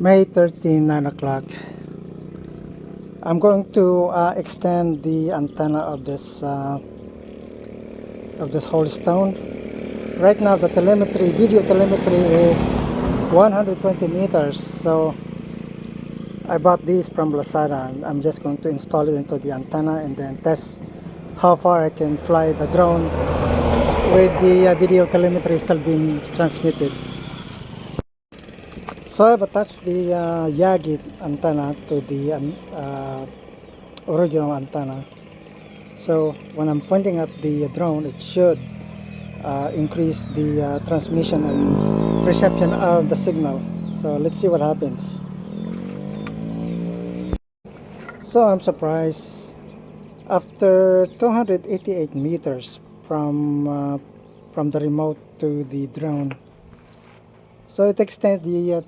May 13, 9 o'clock. I'm going to extend the antenna of this Holystone. Right now the telemetry, video telemetry is 120 meters. So I bought these from Lazada and I'm just going to install it into the antenna and then test how far I can fly the drone with the video telemetry still being transmitted. So I've attached the Yagi antenna to the original antenna. So when I'm pointing at the drone, it should increase the transmission and reception of the signal. So let's see what happens. So I'm surprised, after 288 meters from the remote to the drone, so it extends the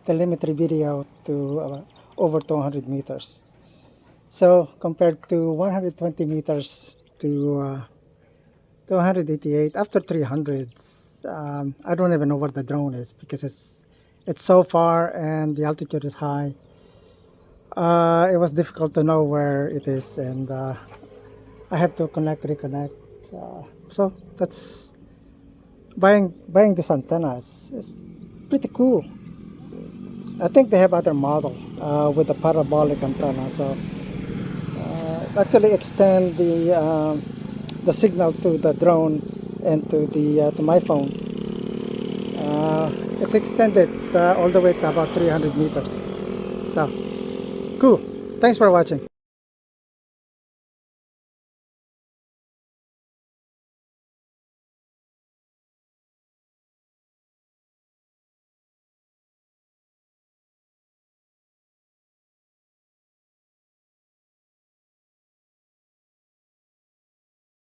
telemetry video to over 200 meters. So compared to 120 meters to 288, after 300, I don't even know where the drone is because it's so far and the altitude is high. It was difficult to know where it is, and I have to reconnect. So that's buying this antenna is pretty cool. I think they have other model with a parabolic antenna, so actually extend the signal to the drone and to my phone. It extended all the way to about 300 meters. So cool. Thanks for watching.